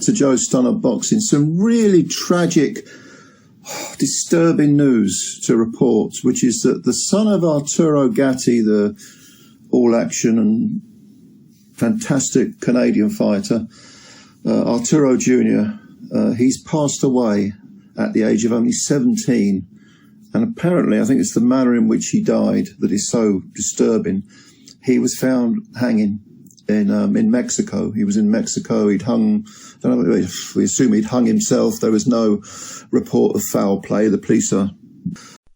To Joe Stunner Boxing, some really tragic, disturbing news to report, which is that the son of Arturo Gatti, the all-action and fantastic Canadian fighter, Arturo Jr., he's passed away at the age of only 17. And apparently, I think it's the manner in which he died that is so disturbing. He was found hanging in Mexico. He was in Mexico. He'd hung, I don't know, we assume he'd hung himself. There was no report of foul play. The police are...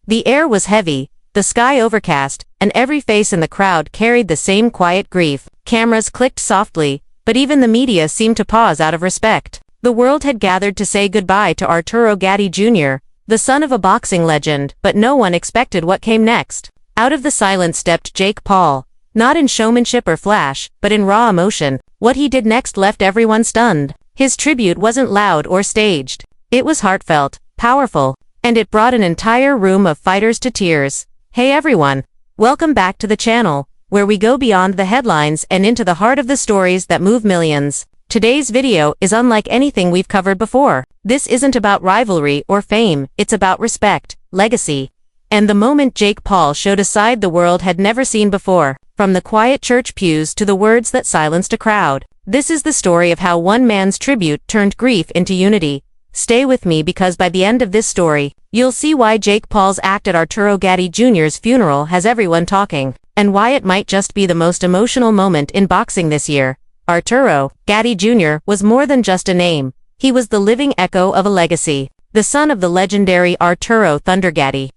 The air was heavy, the sky overcast, and every face in the crowd carried the same quiet grief. Cameras clicked softly, but even the media seemed to pause out of respect. The world had gathered to say goodbye to Arturo Gatti Jr., the son of a boxing legend, but no one expected what came next. Out of the silence stepped Jake Paul. Not in showmanship or flash, but in raw emotion. What he did next left everyone stunned. His tribute wasn't loud or staged. It was heartfelt, powerful, and it brought an entire room of fighters to tears. Hey everyone, welcome back to the channel, where we go beyond the headlines and into the heart of the stories that move millions. Today's video is unlike anything we've covered before. This isn't about rivalry or fame, it's about respect, legacy, and the moment Jake Paul showed a side the world had never seen before. From the quiet church pews to the words that silenced a crowd. This is the story of how one man's tribute turned grief into unity. Stay with me because by the end of this story, you'll see why Jake Paul's act at Arturo Gatti Jr.'s funeral has everyone talking, and why it might just be the most emotional moment in boxing this year. Arturo Gatti Jr. was more than just a name. He was the living echo of a legacy. The son of the legendary Arturo "Thunder" Gatti.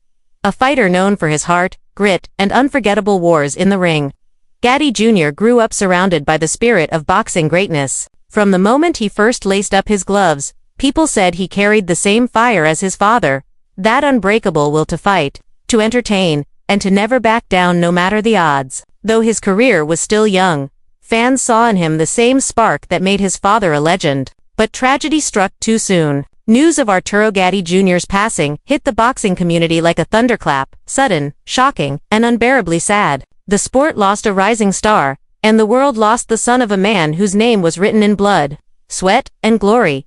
A fighter known for his heart, grit, and unforgettable wars in the ring. Gatti Jr. grew up surrounded by the spirit of boxing greatness. From the moment he first laced up his gloves, people said he carried the same fire as his father. That unbreakable will to fight, to entertain, and to never back down no matter the odds. Though his career was still young, fans saw in him the same spark that made his father a legend. But tragedy struck too soon. News of Arturo Gatti Jr.'s passing hit the boxing community like a thunderclap, sudden, shocking, and unbearably sad. The sport lost a rising star, and the world lost the son of a man whose name was written in blood, sweat, and glory.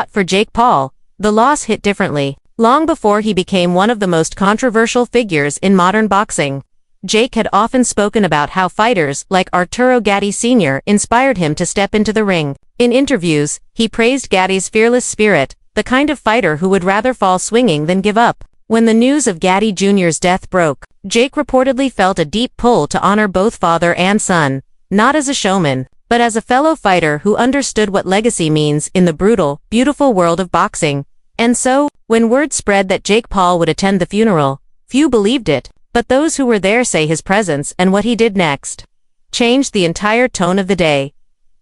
For Jake Paul, the loss hit differently. Long before he became one of the most controversial figures in modern boxing, Jake had often spoken about how fighters like Arturo Gatti Sr. inspired him to step into the ring. In interviews, he praised Gatti's fearless spirit, the kind of fighter who would rather fall swinging than give up. When the news of Gatti Jr.'s death broke, Jake reportedly felt a deep pull to honor both father and son, not as a showman, but as a fellow fighter who understood what legacy means in the brutal, beautiful world of boxing. And so, when word spread that Jake Paul would attend the funeral, few believed it, but those who were there say his presence and what he did next changed the entire tone of the day.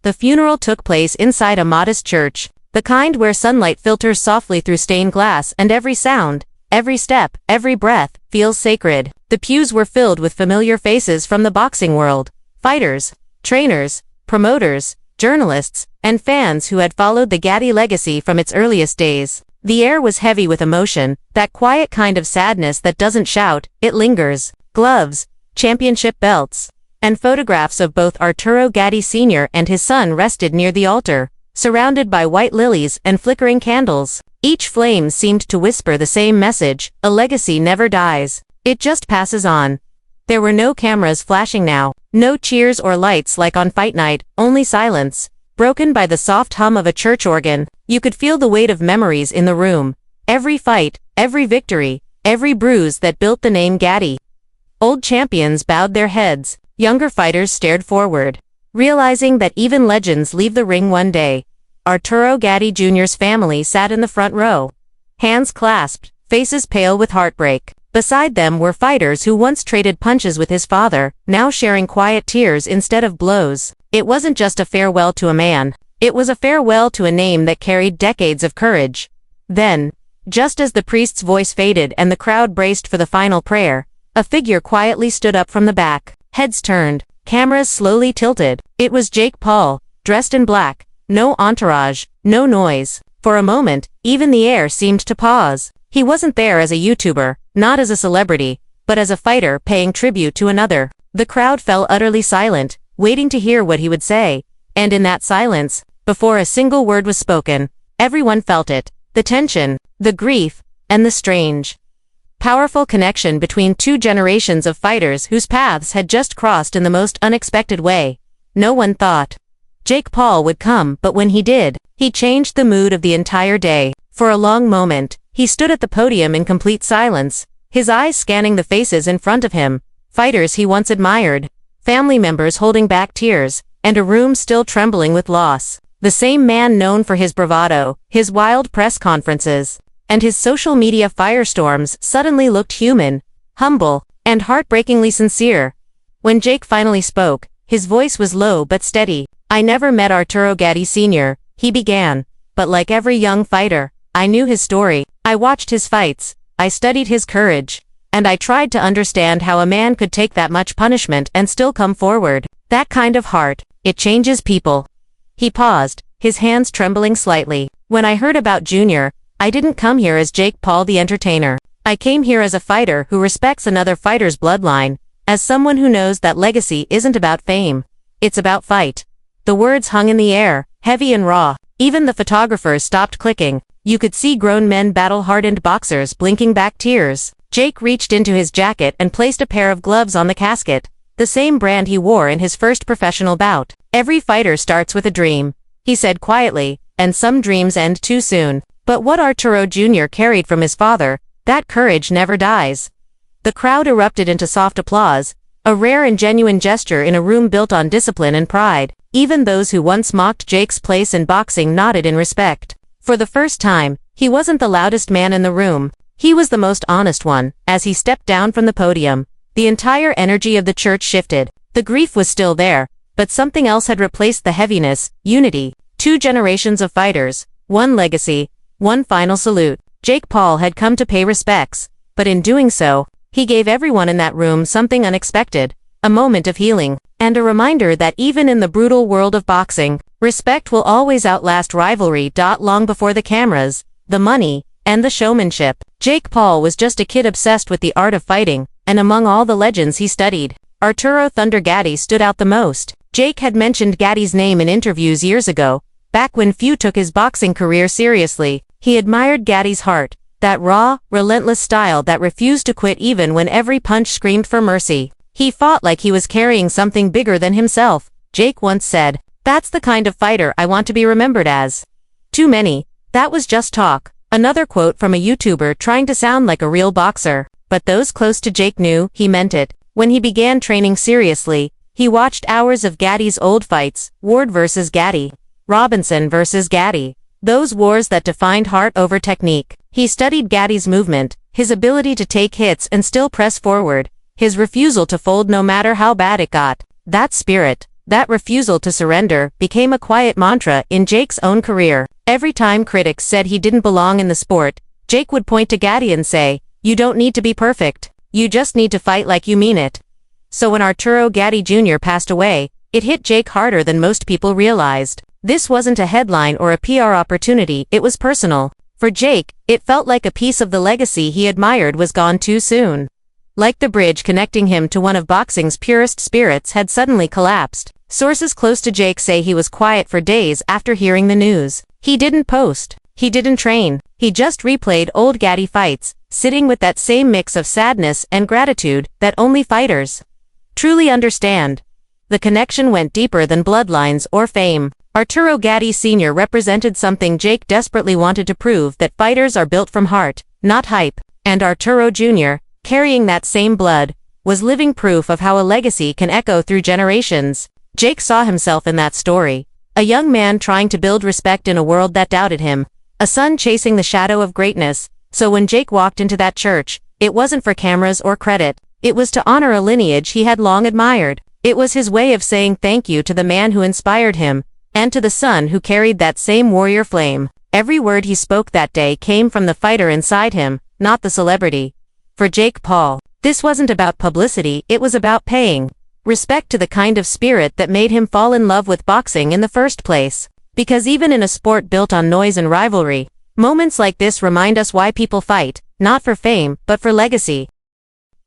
The funeral took place inside a modest church, the kind where sunlight filters softly through stained glass and every sound, every step, every breath, feels sacred. The pews were filled with familiar faces from the boxing world, fighters, trainers, promoters, journalists, and fans who had followed the Gatti legacy from its earliest days. The air was heavy with emotion, that quiet kind of sadness that doesn't shout, it lingers. Gloves, championship belts, and photographs of both Arturo Gatti Sr. and his son rested near the altar, surrounded by white lilies and flickering candles. Each flame seemed to whisper the same message: a legacy never dies. It just passes on. There were no cameras flashing now, no cheers or lights like on fight night, only silence, broken by the soft hum of a church organ. You could feel the weight of memories in the room. Every fight, every victory, every bruise that built the name Gatti. Old champions bowed their heads, younger fighters stared forward, realizing that even legends leave the ring one day. Arturo Gatti Jr.'s family sat in the front row, hands clasped, faces pale with heartbreak. Beside them were fighters who once traded punches with his father, now sharing quiet tears instead of blows. It wasn't just a farewell to a man. It was a farewell to a name that carried decades of courage. Then, just as the priest's voice faded and the crowd braced for the final prayer, a figure quietly stood up from the back. Heads turned, cameras slowly tilted. It was Jake Paul, dressed in black. No entourage, no noise. For a moment, even the air seemed to pause. He wasn't there as a YouTuber, not as a celebrity, but as a fighter paying tribute to another. The crowd fell utterly silent, waiting to hear what he would say. And in that silence, before a single word was spoken. Everyone felt it, the tension, the grief, and the strange, powerful connection between two generations of fighters whose paths had just crossed in the most unexpected way. No one thought Jake Paul would come, but when he did, he changed the mood of the entire day. For a long moment, he stood at the podium in complete silence, his eyes scanning the faces in front of him, fighters he once admired, family members holding back tears, and a room still trembling with loss. The same man known for his bravado, his wild press conferences, and his social media firestorms suddenly looked human, humble, and heartbreakingly sincere. When Jake finally spoke, his voice was low but steady. "I never met Arturo Gatti Jr., he began, but like every young fighter, I knew his story. I watched his fights, I studied his courage, and I tried to understand how a man could take that much punishment and still come forward. That kind of heart, it changes people." He paused, his hands trembling slightly. "When I heard about Junior, I didn't come here as Jake Paul the entertainer. I came here as a fighter who respects another fighter's bloodline, as someone who knows that legacy isn't about fame. It's about fight." The words hung in the air, heavy and raw. Even the photographers stopped clicking. You could see grown men battle-hardened boxers blinking back tears. Jake reached into his jacket and placed a pair of gloves on the casket, the same brand he wore in his first professional bout. "Every fighter starts with a dream," he said quietly, "and some dreams end too soon. But what Arturo Jr. carried from his father, that courage never dies." The crowd erupted into soft applause, a rare and genuine gesture in a room built on discipline and pride. Even those who once mocked Jake's place in boxing nodded in respect. For the first time, he wasn't the loudest man in the room. He was the most honest one. As he stepped down from the podium, the entire energy of the church shifted. The grief was still there, but something else had replaced the heaviness: unity. Two generations of fighters, one legacy, one final salute. Jake Paul had come to pay respects, but in doing so, he gave everyone in that room something unexpected, a moment of healing, and a reminder that even in the brutal world of boxing, respect will always outlast rivalry. Long before the cameras, the money, and the showmanship, Jake Paul was just a kid obsessed with the art of fighting, and among all the legends he studied, Arturo "Thunder" Gatti stood out the most. Jake had mentioned Gatti's name in interviews years ago, back when few took his boxing career seriously. He admired Gatti's heart, that raw, relentless style that refused to quit even when every punch screamed for mercy. He fought like he was carrying something bigger than himself. Jake once said, "That's the kind of fighter I want to be remembered as." Too many, that was just talk. Another quote from a YouTuber trying to sound like a real boxer. But those close to Jake knew he meant it. When he began training seriously, he watched hours of Gatti's old fights: Ward versus Gatti, Robinson versus Gatti. Those wars that defined heart over technique. He studied Gatti's movement, his ability to take hits and still press forward, his refusal to fold no matter how bad it got. That spirit, that refusal to surrender, became a quiet mantra in Jake's own career. Every time critics said he didn't belong in the sport, Jake would point to Gatti and say, "You don't need to be perfect. You just need to fight like you mean it." So when Arturo Gatti Jr. passed away, it hit Jake harder than most people realized. This wasn't a headline or a PR opportunity, it was personal. For Jake, it felt like a piece of the legacy he admired was gone too soon. Like the bridge connecting him to one of boxing's purest spirits had suddenly collapsed. Sources close to Jake say he was quiet for days after hearing the news. He didn't post. He didn't train. He just replayed old Gatti fights, sitting with that same mix of sadness and gratitude that only fighters truly understand. The connection went deeper than bloodlines or fame. Arturo Gatti Sr. represented something Jake desperately wanted to prove: that fighters are built from heart, not hype. And Arturo Jr., carrying that same blood, was living proof of how a legacy can echo through generations. Jake saw himself in that story. A young man trying to build respect in a world that doubted him. A son chasing the shadow of greatness. So when Jake walked into that church, it wasn't for cameras or credit. It was to honor a lineage he had long admired. It was his way of saying thank you to the man who inspired him, and to the son who carried that same warrior flame. Every word he spoke that day came from the fighter inside him, not the celebrity. For Jake Paul, this wasn't about publicity, it was about paying respect to the kind of spirit that made him fall in love with boxing in the first place. Because even in a sport built on noise and rivalry, moments like this remind us why people fight, not for fame, but for legacy.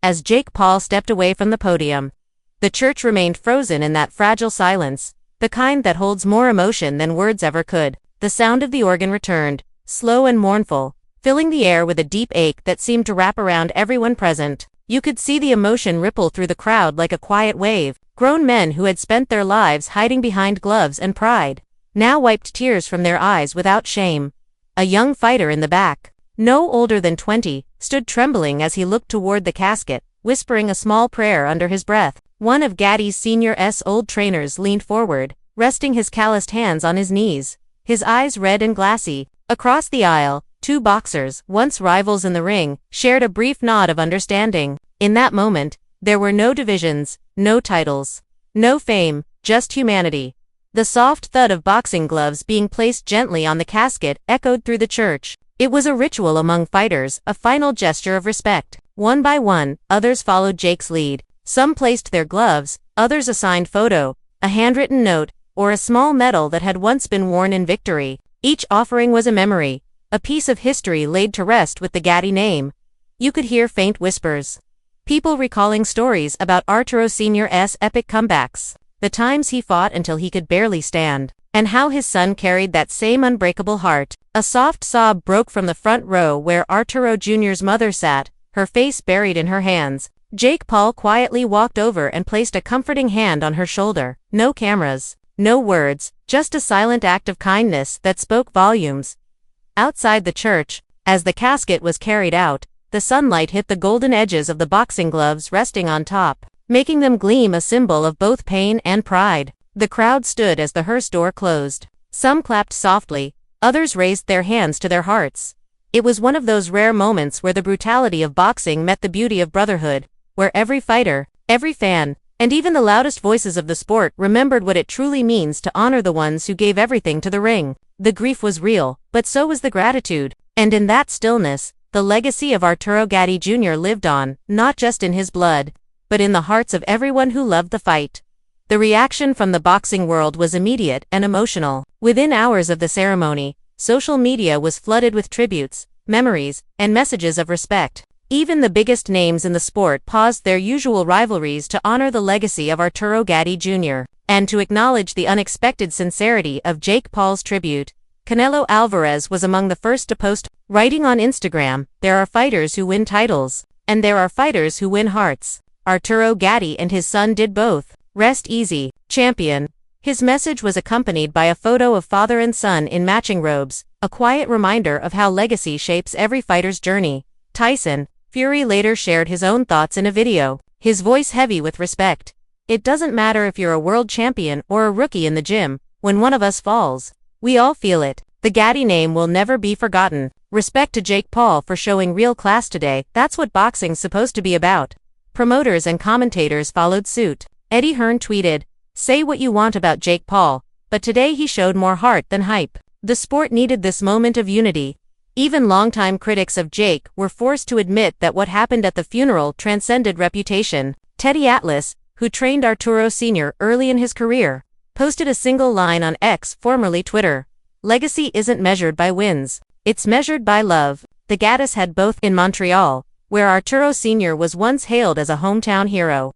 As Jake Paul stepped away from the podium, the church remained frozen in that fragile silence. the kind that holds more emotion than words ever could. The sound of the organ returned, slow and mournful, filling the air with a deep ache that seemed to wrap around everyone present. You could see the emotion ripple through the crowd like a quiet wave. Grown men who had spent their lives hiding behind gloves and pride now wiped tears from their eyes without shame. A young fighter in the back, no older than 20, stood trembling as he looked toward the casket, whispering a small prayer under his breath. One of Gatti Sr.'s old trainers leaned forward, resting his calloused hands on his knees, his eyes red and glassy. Across the aisle, two boxers, once rivals in the ring, shared a brief nod of understanding. In that moment, there were no divisions, no titles, no fame, just humanity. The soft thud of boxing gloves being placed gently on the casket echoed through the church. It was a ritual among fighters, a final gesture of respect. One by one, others followed Jake's lead. Some placed their gloves, others a signed photo, a handwritten note, or a small medal that had once been worn in victory. Each offering was a memory, a piece of history laid to rest with the Gatti name. You could hear faint whispers. People recalling stories about Arturo Sr.'s epic comebacks, the times he fought until he could barely stand, and how his son carried that same unbreakable heart. A soft sob broke from the front row where Arturo Jr.'s mother sat, her face buried in her hands. Jake Paul quietly walked over and placed a comforting hand on her shoulder. No cameras, no words, just a silent act of kindness that spoke volumes. Outside the church, as the casket was carried out, the sunlight hit the golden edges of the boxing gloves resting on top, making them gleam, a symbol of both pain and pride. The crowd stood as the hearse door closed. Some clapped softly, others raised their hands to their hearts. It was one of those rare moments where the brutality of boxing met the beauty of brotherhood, where every fighter, every fan, and even the loudest voices of the sport remembered what it truly means to honor the ones who gave everything to the ring. The grief was real, but so was the gratitude. And in that stillness, the legacy of Arturo Gatti Jr. lived on, not just in his blood, but in the hearts of everyone who loved the fight. The reaction from the boxing world was immediate and emotional. Within hours of the ceremony, social media was flooded with tributes, memories, and messages of respect. Even the biggest names in the sport paused their usual rivalries to honor the legacy of Arturo Gatti Jr. and to acknowledge the unexpected sincerity of Jake Paul's tribute. Canelo Alvarez was among the first to post, writing on Instagram, "There are fighters who win titles, and there are fighters who win hearts. Arturo Gatti and his son did both. Rest easy, champion." His message was accompanied by a photo of father and son in matching robes, a quiet reminder of how legacy shapes every fighter's journey. Tyson Fury later shared his own thoughts in a video, his voice heavy with respect. "It doesn't matter if you're a world champion or a rookie in the gym, when one of us falls, we all feel it." The Gatti name will never be forgotten. Respect to Jake Paul for showing real class today. That's what boxing's supposed to be about. Promoters and commentators followed suit. Eddie Hearn tweeted, "Say what you want about Jake Paul, but today he showed more heart than hype." The sport needed this moment of unity. Even longtime critics of Jake were forced to admit that what happened at the funeral transcended reputation. Teddy Atlas, who trained Arturo Sr. early in his career, posted a single line on X, formerly Twitter. "Legacy isn't measured by wins. It's measured by love." The Gattis had both in Montreal, where Arturo Sr. was once hailed as a hometown hero.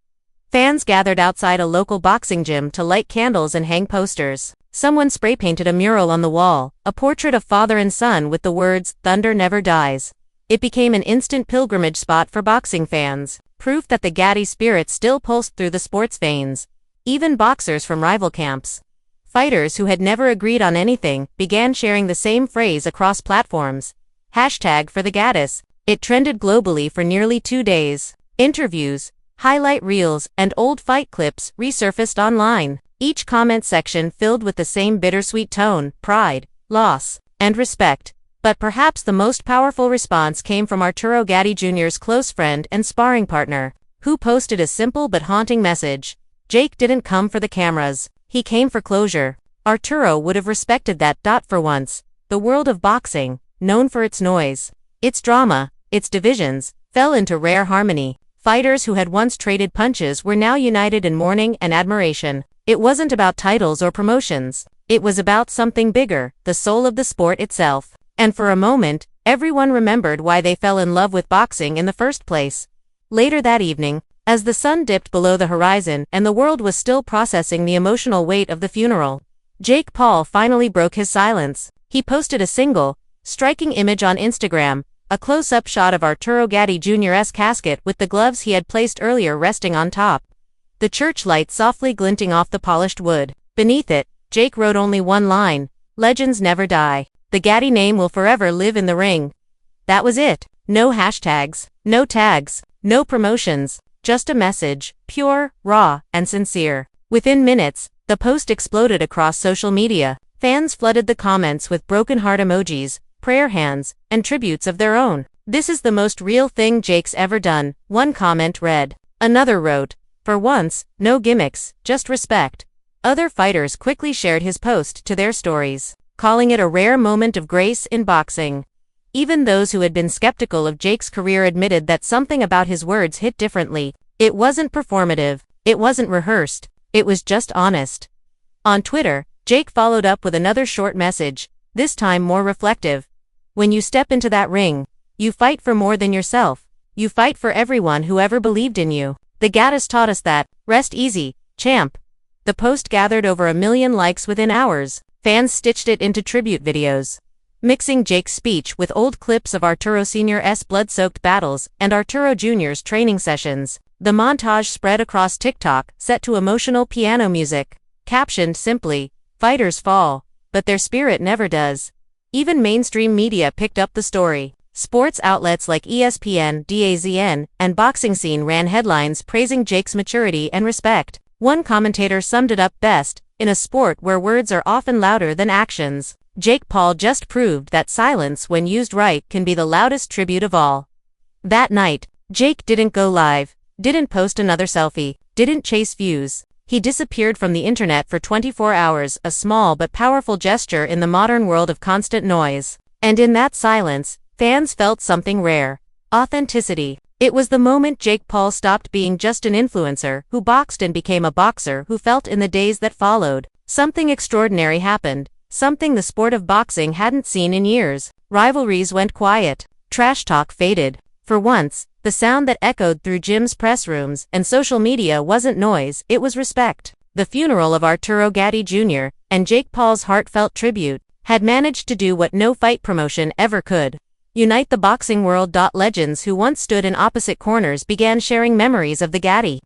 Fans gathered outside a local boxing gym to light candles and hang posters. Someone spray-painted a mural on the wall, a portrait of father and son with the words, "Thunder never dies." It became an instant pilgrimage spot for boxing fans, proof that the Gatti spirit still pulsed through the sport's veins. Even boxers from rival camps, fighters who had never agreed on anything, began sharing the same phrase across platforms. #ForTheGattis. It trended globally for nearly 2 days. Interviews, highlight reels, and old fight clips resurfaced online. Each comment section filled with the same bittersweet tone, pride, loss, and respect. But perhaps the most powerful response came from Arturo Gatti Jr.'s close friend and sparring partner, who posted a simple but haunting message. "Jake didn't come for the cameras. He came for closure." Arturo would have respected that. For once, the world of boxing, known for its noise, its drama, its divisions, fell into rare harmony. Fighters who had once traded punches were now united in mourning and admiration. It wasn't about titles or promotions. It was about something bigger, the soul of the sport itself. And for a moment, everyone remembered why they fell in love with boxing in the first place. Later that evening, As the sun dipped below the horizon and the world was still processing the emotional weight of the funeral, Jake Paul finally broke his silence. He posted a single, striking image on Instagram, a close-up shot of Arturo Gatti Jr.'s casket with the gloves he had placed earlier resting on top. The church light softly glinting off the polished wood. Beneath it, Jake wrote only one line: "Legends never die. The Gatti name will forever live in the ring." That was it. No hashtags, no tags, no promotions, just a message, pure, raw, and sincere. Within minutes, the post exploded across social media. Fans flooded the comments with broken heart emojis, prayer hands, and tributes of their own. "This is the most real thing Jake's ever done," one comment read. Another wrote, "For once, no gimmicks, just respect." Other fighters quickly shared his post to their stories, calling it a rare moment of grace in boxing. Even those who had been skeptical of Jake's career admitted that something about his words hit differently. It wasn't performative, it wasn't rehearsed, it was just honest. On Twitter, Jake followed up with another short message, this time more reflective. "When you step into that ring, you fight for more than yourself. You fight for everyone who ever believed in you. The Gattis taught us that. Rest easy, champ." The post gathered over 1 million likes within hours. Fans stitched it into tribute videos, mixing Jake's speech with old clips of Arturo Sr.'s blood-soaked battles and Arturo Jr.'s training sessions. The montage spread across TikTok, set to emotional piano music, captioned simply, "Fighters fall, but their spirit never does." Even mainstream media picked up the story. Sports outlets like ESPN, DAZN, and Boxing Scene ran headlines praising Jake's maturity and respect. One commentator summed it up best: "In a sport where words are often louder than actions, Jake Paul just proved that silence when used right can be the loudest tribute of all." That night, Jake didn't go live, didn't post another selfie, didn't chase views. He disappeared from the internet for 24 hours, a small but powerful gesture in the modern world of constant noise. And in that silence, fans felt something rare: authenticity. It was the moment Jake Paul stopped being just an influencer who boxed and became a boxer who felt. In the days that followed, something extraordinary happened, something the sport of boxing hadn't seen in years. Rivalries went quiet. Trash talk faded. For once, the sound that echoed through gyms, press rooms, and social media wasn't noise, it was respect. The funeral of Arturo Gatti Jr. and Jake Paul's heartfelt tribute had managed to do what no fight promotion ever could: unite the boxing world. Legends who once stood in opposite corners began sharing memories of the Gatti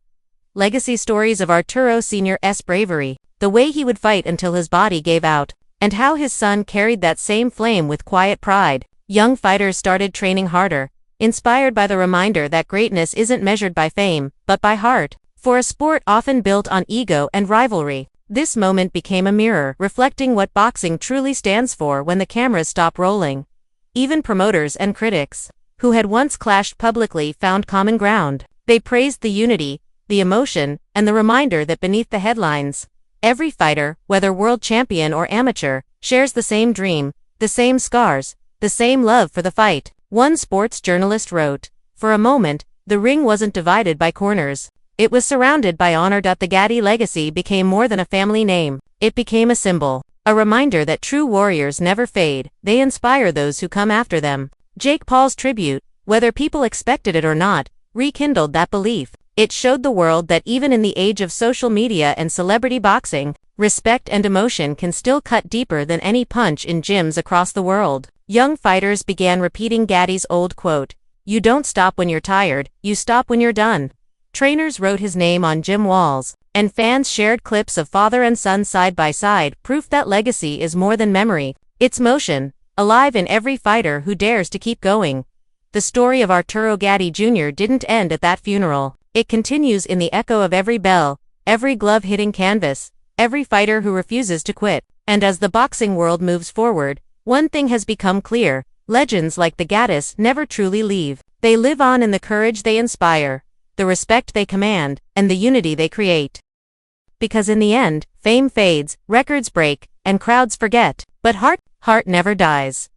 legacy, stories of Arturo Sr.'s bravery, the way he would fight until his body gave out, and how his son carried that same flame with quiet pride. Young fighters started training harder, inspired by the reminder that greatness isn't measured by fame, but by heart. For a sport often built on ego and rivalry, this moment became a mirror reflecting what boxing truly stands for when the cameras stop rolling. Even promoters and critics, who had once clashed publicly, found common ground. They praised the unity, the emotion, and the reminder that beneath the headlines, every fighter, whether world champion or amateur, shares the same dream, the same scars, the same love for the fight. One sports journalist wrote, "For a moment, the ring wasn't divided by corners. It was surrounded by honor." The Gatti legacy became more than a family name. It became a symbol, a reminder that true warriors never fade, they inspire those who come after them. Jake Paul's tribute, whether people expected it or not, rekindled that belief. It showed the world that even in the age of social media and celebrity boxing, respect and emotion can still cut deeper than any punch in gyms across the world. Young fighters began repeating Gatti's old quote, "You don't stop when you're tired, you stop when you're done." Trainers wrote his name on gym walls, and fans shared clips of father and son side by side, proof that legacy is more than memory, it's motion, alive in every fighter who dares to keep going. The story of Arturo Gatti Jr. didn't end at that funeral. It continues in the echo of every bell, every glove hitting canvas, every fighter who refuses to quit. And as the boxing world moves forward, one thing has become clear: legends like the Gattis never truly leave. They live on in the courage they inspire, the respect they command, and the unity they create. Because in the end, fame fades, records break, and crowds forget, but heart never dies.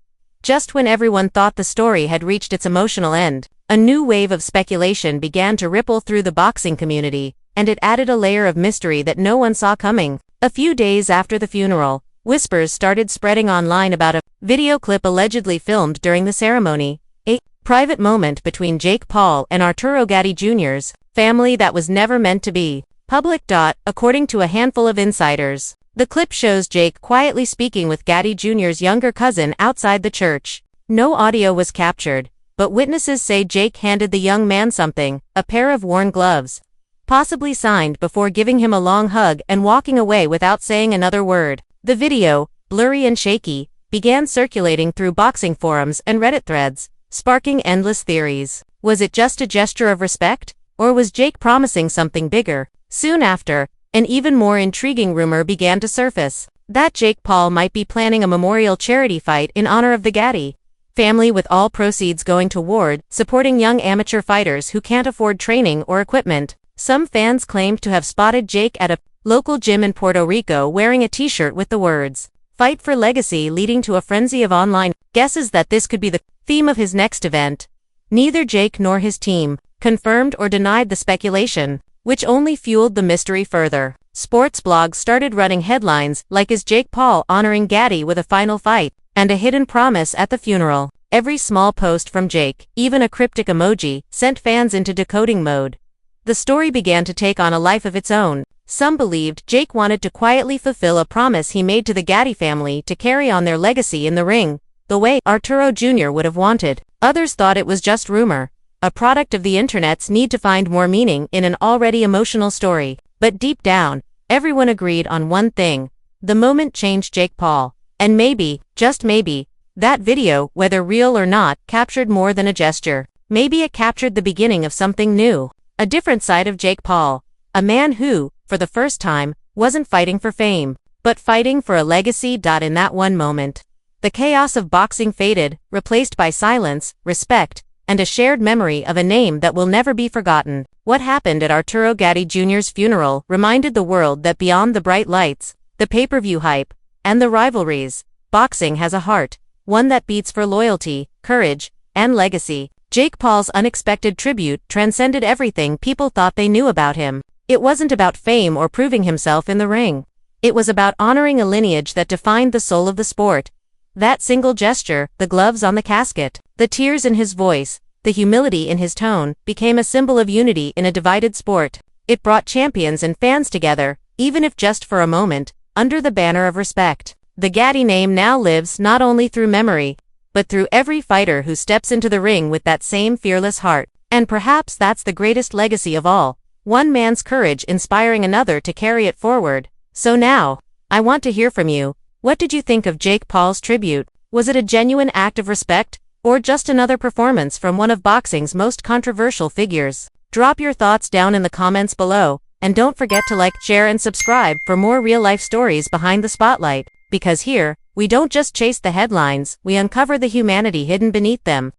Just when everyone thought the story had reached its emotional end, a new wave of speculation began to ripple through the boxing community, and it added a layer of mystery that no one saw coming. A few days after the funeral, whispers started spreading online about a video clip allegedly filmed during the ceremony, a private moment between Jake Paul and Arturo Gatti Jr.'s family that was never meant to be. Public. According to a handful of insiders, the clip shows Jake quietly speaking with Gatti Jr.'s younger cousin outside the church. No audio was captured, but witnesses say Jake handed the young man something, a pair of worn gloves, possibly signed, before giving him a long hug and walking away without saying another word. The video, blurry and shaky, began circulating through boxing forums and Reddit threads, sparking endless theories. Was it just a gesture of respect? Or was Jake promising something bigger? Soon after, an even more intriguing rumor began to surface, that Jake Paul might be planning a memorial charity fight in honor of the Gatti family, with all proceeds going toward supporting young amateur fighters who can't afford training or equipment. Some fans claimed to have spotted Jake at a local gym in Puerto Rico wearing a t-shirt with the words, "Fight for Legacy," leading to a frenzy of online guesses that this could be the theme of his next event. Neither Jake nor his team confirmed or denied the speculation, which only fueled the mystery further. Sports blogs started running headlines like, "Is Jake Paul honoring Gatti with a final fight?" and "A hidden promise at the funeral." Every small post from Jake, even a cryptic emoji, sent fans into decoding mode. The story began to take on a life of its own. Some believed Jake wanted to quietly fulfill a promise he made to the Gatti family to carry on their legacy in the ring, the way Arturo Jr. would have wanted. Others thought it was just rumor, a product of the internet's need to find more meaning in an already emotional story. But deep down, everyone agreed on one thing: the moment changed Jake Paul. And maybe, just maybe, that video, whether real or not, captured more than a gesture. Maybe it captured the beginning of something new. A different side of Jake Paul. A man who, for the first time, wasn't fighting for fame, but fighting for a legacy. In that one moment, the chaos of boxing faded, replaced by silence, respect, and a shared memory of a name that will never be forgotten. What happened at Arturo Gatti Jr.'s funeral reminded the world that beyond the bright lights, the pay-per-view hype, and the rivalries, boxing has a heart, one that beats for loyalty, courage, and legacy. Jake Paul's unexpected tribute transcended everything people thought they knew about him. It wasn't about fame or proving himself in the ring. It was about honoring a lineage that defined the soul of the sport. That single gesture, the gloves on the casket, the tears in his voice, the humility in his tone, became a symbol of unity in a divided sport. It brought champions and fans together, even if just for a moment, under the banner of respect. The Gatti name now lives not only through memory, but through every fighter who steps into the ring with that same fearless heart. And perhaps that's the greatest legacy of all, one man's courage inspiring another to carry it forward. So now, I want to hear from you. What did you think of Jake Paul's tribute? Was it a genuine act of respect, or just another performance from one of boxing's most controversial figures? Drop your thoughts down in the comments below, and don't forget to like, share, and subscribe for more real-life stories behind the spotlight. Because here, we don't just chase the headlines, we uncover the humanity hidden beneath them.